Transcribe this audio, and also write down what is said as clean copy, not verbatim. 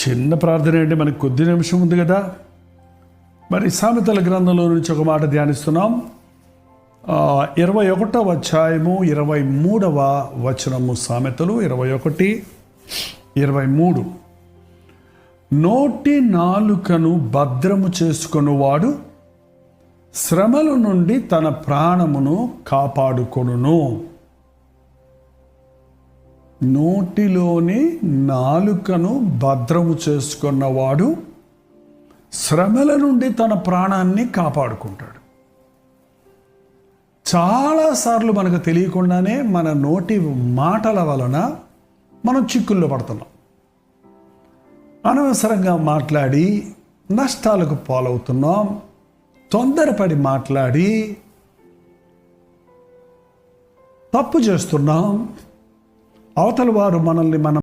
చిన్న ప్రార్థన అంటే మనకు కొద్ది నిమిషం ఉంది కదా. మరి సామెతల గ్రంథంలో నుంచి ఒక మాట ధ్యానిస్తున్నాం. 21వ అధ్యాయము 23వ వచనము. సామెతలు 21:23. నోటి నాలుకను భద్రము చేసుకొనువాడు శ్రమల నుండి తన ప్రాణమును కాపాడుకొనును. నోటిలోని నాలుకను భద్రము చేసుకున్నవాడు శ్రమల నుండి తన ప్రాణాన్ని కాపాడుకుంటాడు. చాలాసార్లు మనకు తెలియకుండానే మన నోటి మాటల వలన మనం చిక్కుల్లో పడుతున్నాం. అనవసరంగా మాట్లాడి నష్టాలకు పాలవుతున్నాం. తొందరపడి మాట్లాడి తప్పు చేస్తున్నాం. అవతల వారు మనల్ని